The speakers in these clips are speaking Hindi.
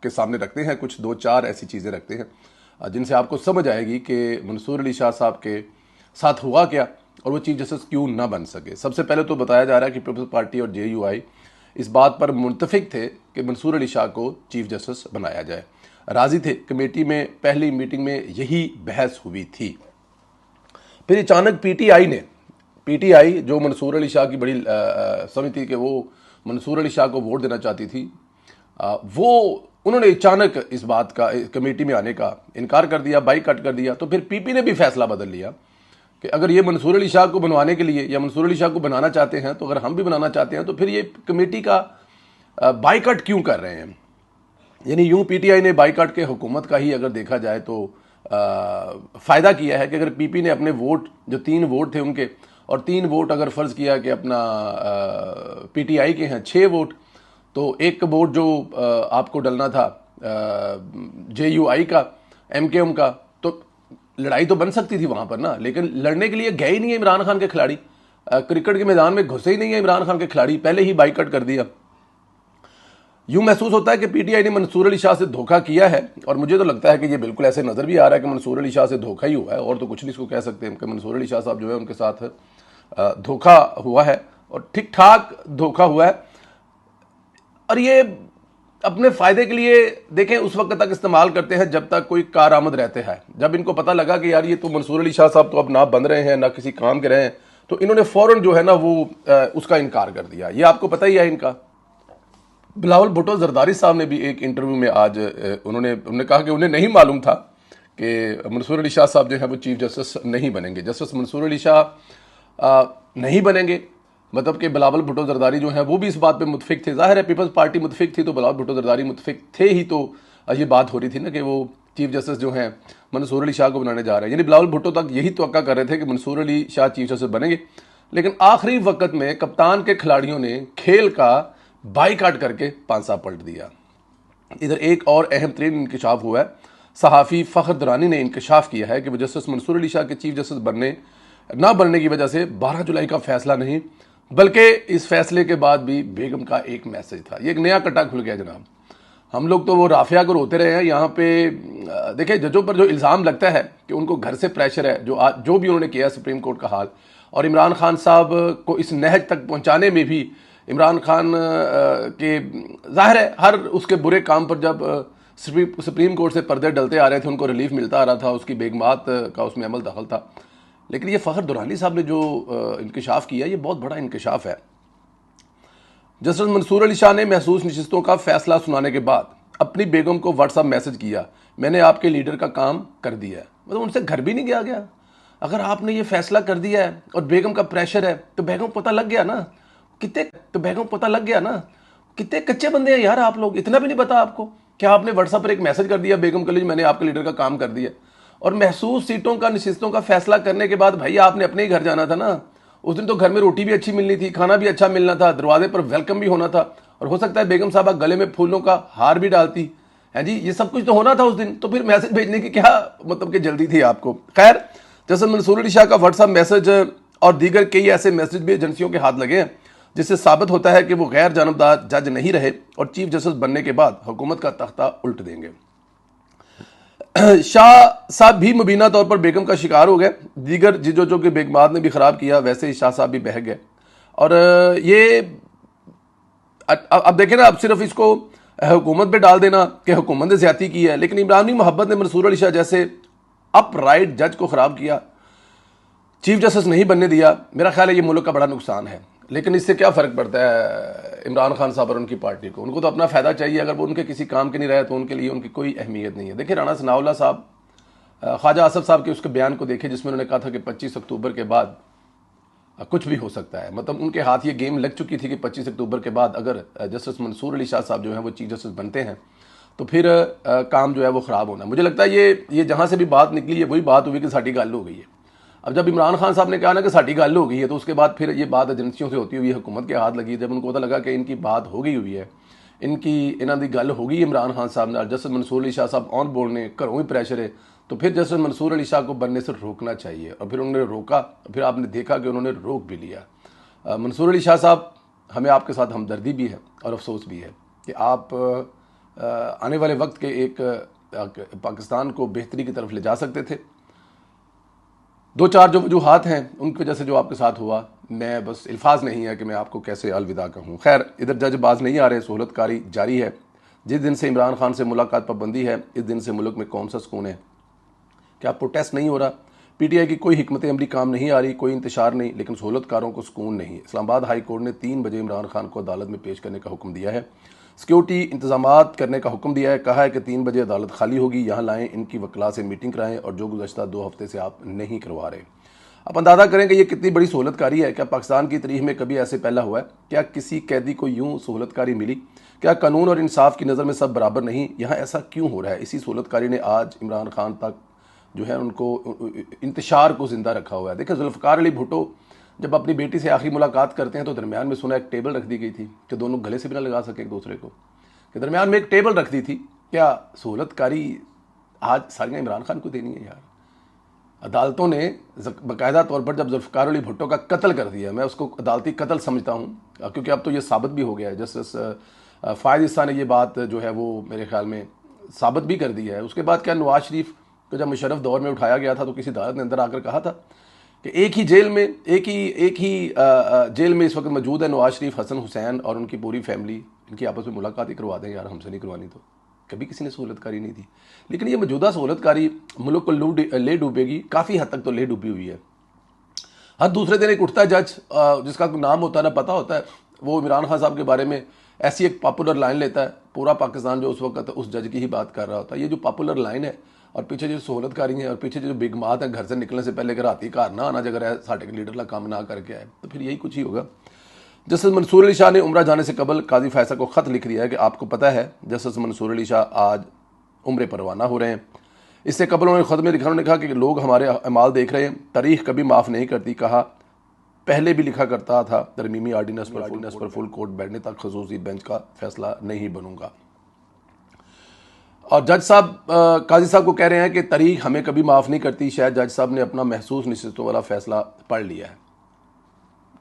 के सामने रखते हैं, कुछ दो चार ऐसी चीज़ें रखते हैं जिनसे आपको समझ आएगी कि मंसूर अली शाह साहब के साथ हुआ क्या और वो चीफ जस्टिस क्यों ना बन सके। सबसे पहले तो बताया जा रहा है कि पीपल्स पार्टी और JUI इस बात पर मुत्तफिक थे कि मंसूर अली शाह को चीफ जस्टिस बनाया जाए, राजी थे। कमेटी में पहली मीटिंग में यही बहस हुई थी। फिर अचानक PTI जो मंसूर अली शाह की बड़ी समझती कि वो मंसूर अली शाह को वोट देना चाहती थी, वो उन्होंने अचानक इस बात का कमेटी में आने का इनकार कर दिया, बाईकाट कर दिया। तो फिर PP ने भी फैसला बदल लिया कि अगर ये मंसूर अली शाह को बनवाने के लिए या मंसूर अली शाह को बनाना चाहते हैं, तो अगर हम भी बनाना चाहते हैं तो फिर ये कमेटी का बाईकाट क्यों कर रहे हैं। यानी यूं PTI ने बाईकाट के हुकूमत का ही अगर देखा जाए तो फ़ायदा किया है कि अगर PP ने अपने वोट, जो 3 वोट थे उनके, और 3 वोट अगर फ़र्ज़ किया कि अपना PTI के हैं 6 वोट, तो एक वोट जो आपको डलना था JUI का, MKM का, तो लड़ाई तो बन सकती थी वहाँ पर ना। लेकिन लड़ने के लिए गए ही नहीं है इमरान खान के खिलाड़ी, क्रिकेट के मैदान में घुसे ही नहीं है इमरान खान के खिलाड़ी, पहले ही बाईकाट कर दिया। यूं महसूस होता है कि PTI ने मंसूर अली शाह से धोखा किया है, और मुझे तो लगता है कि ये बिल्कुल ऐसे नज़र भी आ रहा है कि मंसूर अली शाह से धोखा ही हुआ है, और तो कुछ नहीं इसको कह सकते कि मंसूर अली शाह साहब जो है उनके साथ धोखा हुआ है, और ठीक ठाक धोखा हुआ है। और ये अपने फ़ायदे के लिए देखें उस वक्त तक इस्तेमाल करते हैं जब तक कोई कारआमद रहते हैं। जब इनको पता लगा कि यार ये तो मंसूर अली शाह साहब तो अब ना बन रहे हैं ना किसी काम के रहे हैं, तो इन्होंने फ़ौरन जो है ना वो उसका इनकार कर दिया। ये आपको पता ही है इनका। बिलावल भुट्टो जरदारी साहब ने भी एक इंटरव्यू में आज उन्होंने कहा कि उन्हें नहीं मालूम था कि मंसूर अली शाह साहब जो है वो चीफ जस्टिस नहीं बनेंगे। जस्टिस मंसूर अली शाह नहीं बनेंगे, मतलब कि बिलावल भुट्टो जरदारी जो है वो भी इस बात पे मुतफिक थे। जाहिर है पीपल्स पार्टी मुतफिक थी तो बिलावल भुट्टो जरदारी मुतफिक थे ही, तो ये बात हो रही थी ना कि वो चीफ जस्टिस जो हैं मंसूर अली शाह को बनाने जा रहे हैं। यानी बिलावल भुट्टो तक यही तवक्का कर रहे थे कि मंसूर अली शाह चीफ जस्टिस बनेंगे, लेकिन आखिरी वक्त में कप्तान के खिलाड़ियों ने खेल का बाईकाट करके पांसा पलट दिया। इधर एक और अहम तरीन इंकशाफ हुआ है। सहाफ़ी फ़ख्र दुरानी ने इंकशाफ किया है कि वो जस्टिस मंसूर अली शाह के चीफ जस्टिस बनने की वजह से 12 जुलाई का फैसला नहीं, बल्कि इस फैसले के बाद भी बेगम का एक मैसेज था। ये एक नया कट्टा खुल गया जनाब। हम लोग तो वो राफिया को रोते रहे हैं यहाँ पे। देखिए जजों पर जो इल्ज़ाम लगता है कि उनको घर से प्रेशर है, जो भी उन्होंने किया सुप्रीम कोर्ट का हाल, और इमरान खान साहब को इस नहज तक पहुँचाने में भी इमरान खान के ज़ाहिर है हर उसके बुरे काम पर जब सुप्रीम कोर्ट से पर्दे डलते आ रहे थे, उनको रिलीफ मिलता आ रहा था, उसकी बेगमात का उसमें अमल दखल था। लेकिन ये फ़ख्र दुरानी साहब ने जो इंकशाफ किया, ये बहुत बड़ा इंकशाफ है। जस्टिस मंसूर अली शाह ने महसूस नशिस्तों का फैसला सुनाने के बाद अपनी बेगम को व्हाट्सएप मैसेज किया, मैंने आपके लीडर का काम कर दिया है। मतलब उनसे घर भी नहीं गया। अगर आपने ये फैसला कर दिया है और बेगम का प्रेशर है तो बेगम को पता लग गया ना कितने कच्चे बंदे हैं यार आप लोग। इतना भी नहीं पता आपको? क्या आपने व्हाट्सएप पर एक मैसेज कर दिया बेगम के लिए, मैंने आपके लीडर का काम कर दिया। और महसूस सीटों का नशिस्तों का फैसला करने के बाद भाई आपने अपने ही घर जाना था ना। उस दिन तो घर में रोटी भी अच्छी मिलनी थी, खाना भी अच्छा मिलना था, दरवाजे पर वेलकम भी होना था, और हो सकता है बेगम साहबा गले में फूलों का हार भी डालती है जी। ये सब कुछ तो होना था उस दिन, तो फिर मैसेज भेजने की क्या मतलब कि जल्दी थी आपको। खैर, जैसे मंसूर अली शाह का व्हाट्सएप मैसेज और दीगर कई ऐसे मैसेज भी एजेंसियों के हाथ लगे हैं, जिससे साबित होता है कि वो गैर जानबदार जज नहीं रहे और चीफ जस्टिस बनने के बाद हुकूमत का तख्ता उल्ट देंगे। शाह साहब भी मुबीना तौर पर बेगम का शिकार हो गए। दीगर जिजों के बेगमात ने भी खराब किया, वैसे ही शाह साहब भी बह गए। और ये अब देखें ना, अब सिर्फ इसको हुकूमत पे डाल देना कि हुकूमत ने ज्यादती की है, लेकिन इमरानी मोहब्बत ने मंसूर अली शाह जैसे अपराइट जज को खराब किया, चीफ जस्टिस नहीं बनने दिया। मेरा ख्याल है ये मुल्क का बड़ा नुकसान है। लेकिन इससे क्या फ़र्क पड़ता है इमरान खान साहब और उनकी पार्टी को? उनको तो अपना फ़ायदा चाहिए। अगर वो उनके किसी काम के नहीं रहे तो उनके लिए उनकी कोई अहमियत नहीं है। देखिए राणा सनाउल्लाह साहब, ख्वाजा आसफ साहब के उसके बयान को देखें जिसमें उन्होंने कहा था कि 25 अक्टूबर के बाद कुछ भी हो सकता है। मतलब उनके हाथ ये गेम लग चुकी थी कि 25 अक्टूबर के बाद अगर जस्टिस मंसूर अली शाह साहब जो है वो चीफ जस्टिस बनते हैं तो फिर काम जो है वो ख़राब होना। मुझे लगता है ये जहाँ से भी बात निकली है वही बात हुई कि साड़ी गल हो गई है। अब जब इमरान खान साहब ने कहा ना कि साड़ी गल हो गई है, तो उसके बाद फिर ये बात एजेंसियों से होती हुई हुकूमत के हाथ लगी। जब उनको पता लगा कि इनकी बात हो गई हुई है, इन्हों की गल हो गई इमरान खान साहब ने, जस्टिस मंसूर अली शाह साहब ऑन बोर्ड ने, घरों ही प्रेशर है, तो फिर जस्टिस मंसूर अली शाह को बनने से रोकना चाहिए। और फिर उन्होंने रोका, फिर आपने देखा कि उन्होंने रोक भी लिया। मंसूर अली शाह साहब, हमें आपके साथ हमदर्दी भी है और अफसोस भी है कि आप आने वाले वक्त के एक पाकिस्तान को बेहतरी की तरफ ले जा सकते थे। दो चार जो वजूहात हैं उनकी वजह से जो आपके साथ हुआ, मैं बस अल्फाज नहीं है कि मैं आपको कैसे अलविदा कहूँ। खैर, इधर जज बाज नहीं आ रहे, सहूलतकारी जारी है। जिस दिन से इमरान खान से मुलाकात पाबंदी है, इस दिन से मुल्क में कौन सा सुकून है? क्या प्रोटेस्ट नहीं हो रहा? पीटीआई की कोई हिकमत अमली काम नहीं आ रही, कोई इंतशार नहीं, लेकिन सहूलतकारों को सुकून नहीं। इस्लामाबाद हाई कोर्ट ने 3 बजे इमरान खान को अदालत में पेश करने का हुक्म दिया है। सिक्योरिटी इंतजामात करने का हुक्म दिया है। कहा है कि 3 बजे अदालत खाली होगी, यहाँ लाएँ, इनकी वकला से मीटिंग कराएँ, और जो गुज़श्ता 2 हफ्ते से आप नहीं करवा रहे। आप अंदाज़ा करें कि ये कितनी बड़ी सहूलतकारी है। क्या पाकिस्तान की तारीख में कभी ऐसे पहला हुआ है? क्या किसी कैदी को यूँ सहूलतकारी मिली? क्या कानून और इंसाफ की नज़र में सब बराबर नहीं? यहाँ ऐसा क्यों हो रहा है? इसी सहूलतकारी ने आज इमरान खान तक जो है उनको इंतशार को ज़िंदा रखा हुआ है। देखिए, जुल्फ़िकार अली भुट्टो जब अपनी बेटी से आखिरी मुलाकात करते हैं तो दरमियान में सुना एक टेबल रख दी गई थी कि दोनों गले से भी ना लगा सके एक दूसरे को, कि दरमियान में एक टेबल रख दी थी। क्या सहूलतकारी आज सारियाँ इमरान खान को देनी है? यार, अदालतों ने बाकायदा तौर पर जब जुल्फ़िकार अली भुट्टो का कत्ल कर दिया, मैं उसको अदालती कत्ल समझता हूँ, क्योंकि अब तो ये साबित भी हो गया है। जस्टिस फ़ायद ईसा ने ये बात जो है वो मेरे ख्याल में साबित भी कर दी है। उसके बाद क्या नवाज शरीफ को जब मुशर्रफ दौर में उठाया गया था तो किसी अदालत ने अंदर आकर कहा था कि एक ही जेल में इस वक्त मौजूद है नवाज शरीफ, हसन हुसैन और उनकी पूरी फैमिली, इनकी आपस में मुलाकात ही करवा दें यार, हमसे नहीं करवानी। तो कभी किसी ने सहूलतकारी नहीं दी। लेकिन ये मौजूदा सहूलतकारी मुल्क को ले डूबेगी, काफ़ी हद तक तो ले डूबी हुई है। हर दूसरे दिन एक उठता है जज जिसका नाम होता है ना पता होता है, वो इमरान खान साहब के बारे में ऐसी एक पॉपुलर लाइन लेता है। पूरा पाकिस्तान जो उस वक्त उस जज की ही बात कर रहा होता है। ये जो पॉपुलर लाइन है और पीछे जो सहूलतकारी है और पीछे जो बिगमात है, घर से निकलने से पहले राती घर ना आना, जगह साढ़े के लीडर का काम ना करके आए, तो फिर यही कुछ ही होगा। जस्टिस मंसूर अली शाह ने उम्रा जाने से कबल काजी फैसल को ख़त लिख दिया है कि आपको पता है जस्टिस मंसूर अली शाह आज उम्रे पर रवाना हो रहे हैं। इससे कबल उन्होंने ख़त में लिखा, उन्होंने कहा कि लोग हमारे अमाल देख रहे हैं, तारीख कभी माफ़ नहीं करती। कहा पहले भी लिखा करता था, तरमीमी आर्डिनेंस पर फुल कोर्ट बैठने तक खसूसी बेंच का फैसला नहीं बनूंगा। और जज साहब काजी साहब को कह रहे हैं कि तारीख हमें कभी माफ़ नहीं करती। शायद जज साहब ने अपना महसूस नशिस्तों वाला फैसला पढ़ लिया है।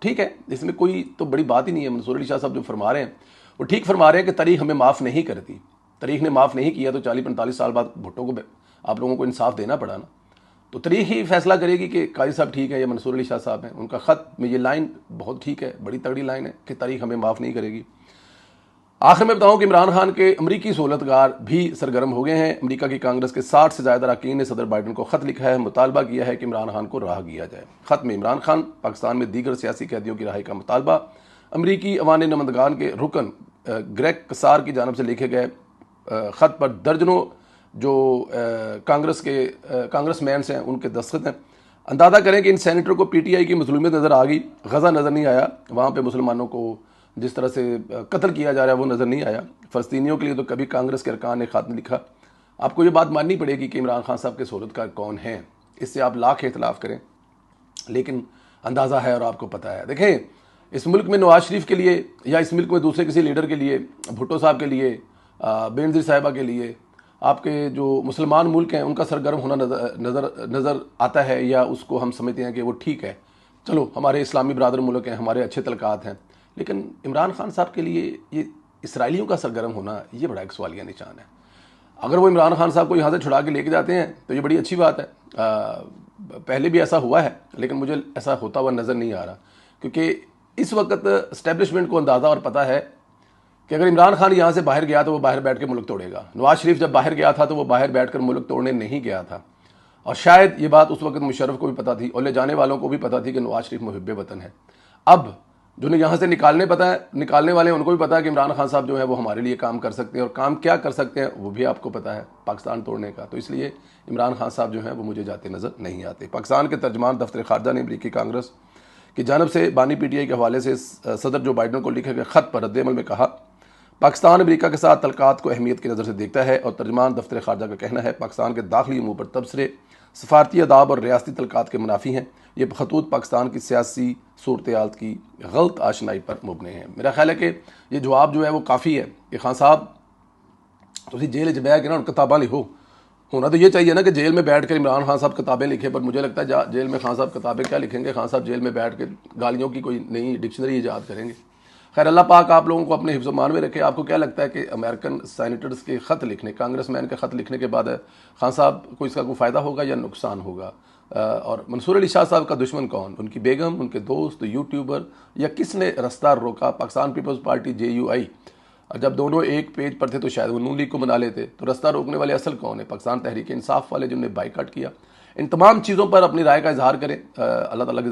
ठीक है, इसमें कोई तो बड़ी बात ही नहीं है। मंसूर अली शाह साहब जो फरमा रहे हैं वो ठीक फरमा रहे हैं कि तारीख हमें माफ़ नहीं करती। तारीख ने माफ़ नहीं किया तो 40-45 साल बाद भुट्टो को आप लोगों को इंसाफ देना पड़ा ना। तो तारीख ही फैसला करेगी कि काजी साहब ठीक है या मंसूर अली शाह साहब हैं। उनका ख़त में ये लाइन बहुत ठीक है, बड़ी तगड़ी लाइन है कि तारीख हमें माफ़ नहीं करेगी। आखिर में बताऊं कि इमरान खान के अमरीकी सहूलतकार भी सरगर्म हो गए हैं। अमेरिका की कांग्रेस के 60 से ज़्यादा अरकान ने सदर बाइडन को ख़त लिखा है, मुतालबा किया है कि इमरान खान को रहा किया जाए। ख़त में इमरान खान पाकिस्तान में दीगर सियासी कैदियों की रहाई का मुतालबा अमरीकी अवानी नुमाइंदगान के रुकन ग्रेग कसार की जानब से लिखे गए ख़त पर दर्जनों जो कांग्रेसमैन हैं उनके दस्तखत हैं। अंदाज़ा करें कि इन सैनेटर को पीटीआई की मज़लूमियत नज़र आ गई, गज़ा नज़र नहीं आया, वहाँ पर मुसलमानों को जिस तरह से कत्ल किया जा रहा है वो नज़र नहीं आया। फ़लस्तीनियों के लिए तो कभी कांग्रेस के अरकान ने ख़त नहीं लिखा। आपको ये बात माननी पड़ेगी कि इमरान खान साहब के सहूलतकार कौन हैं। इससे आप लाख इख्तलाफ करें, लेकिन अंदाज़ा है और आपको पता है। देखें, इस मुल्क में नवाज शरीफ के लिए या इस मुल्क में दूसरे किसी लीडर के लिए, भुट्टो साहब के लिए, बेनज़ीर साहिबा के लिए, आपके जो मुसलमान मुल्क हैं उनका सरगर्म होना नज़र आता है, या उसको हम समझते हैं कि वो ठीक है, चलो हमारे इस्लामी बरादर मुल्क हैं, हमारे अच्छे तलकात हैं। लेकिन इमरान खान साहब के लिए ये इसराइलियों का सरगर्म होना ये बड़ा एक सवालिया निशान है। अगर वो इमरान खान साहब को यहाँ से छुड़ा के लेके जाते हैं तो ये बड़ी अच्छी बात है। पहले भी ऐसा हुआ है, लेकिन मुझे ऐसा होता हुआ नज़र नहीं आ रहा, क्योंकि इस वक्त इस्टेब्लिशमेंट को अंदाज़ा और पता है कि अगर इमरान खान यहाँ से बाहर गया तो वो बाहर बैठ के मुल्क तोड़ेगा। नवाज शरीफ जब बाहर गया था तो वो बाहर बैठ कर मुल्क तोड़ने नहीं गया था, और शायद ये बात उस वक्त मुशर्रफ को भी पता थी और ले जाने वालों को भी पता थी कि नवाज शरीफ मुहिब्बे वतन है। अब जो यहाँ से निकालने वाले हैं उनको भी पता है कि इमरान खान साहब जो है वो हमारे लिए काम कर सकते हैं, और काम क्या कर सकते हैं वो भी आपको पता है, पाकिस्तान तोड़ने का। तो इसलिए इमरान खान साहब जो हैं वो मुझे जाते नज़र नहीं आते। पाकिस्तान के तर्जमान दफ्तर खारजा ने अमरीकी कांग्रेस की जानब से बानी पीटीआई के हवाले से सदर जो बाइडन को लिखे गए ख़त पर रद्द-ए-अमल में कहा, पाकिस्तान अमेरिका के साथ तल्कात को अहमियत की नज़र से देखता है, और तर्जमान दफ्तर खारजा का कहना है पाकिस्तान के दाखिली अमूर पर तबसरे सफारती अदाब और रियासती तल्कात के मुनाफी हैं। ये खतूत पाकिस्तान की सियासी सूरत-ए-हाल की गलत आशनाई पर मुबनी है। मेरा ख्याल है कि ये जवाब जो है वो काफ़ी है कि खान साहब तुम जेल च बह के ना किताबा लिखो। होना तो ये चाहिए ना कि जेल में बैठ कर इमरान खान साहब किताबें लिखे, पर मुझे लगता है जेल में खान साहब किताबें क्या लिखेंगे। खान साहब जेल में बैठ के गालियों की कोई नई डिक्शनरी ईजाद करेंगे। खैर अल्लाह पाक आप लोगों को अपने हिफ्ज़ मान में रखे। आपको क्या लगता है कि अमेरिकन सैनिटर्स के ख़त लिखने, कांग्रेसमैन के ख़त लिखने के बाद खान साहब को इसका कोई फ़ायदा होगा या नुकसान होगा? और मंसूर अली शाह साहब का दुश्मन कौन? उनकी बेगम, उनके दोस्त, यूट्यूबर, या किसने रास्ता रोका? पाकिस्तान पीपल्स पार्टी JUI, जब दोनों एक पेज पर थे तो शायद वो नून लीग को मना लेते। तो रास्ता रोकने वाले असल कौन है? पाकिस्तान तहरीक इंसाफ वाले जिन्होंने बाइकाट किया। इन तमाम चीज़ों पर अपनी राय का इजहार करें। अल्लाह ताला की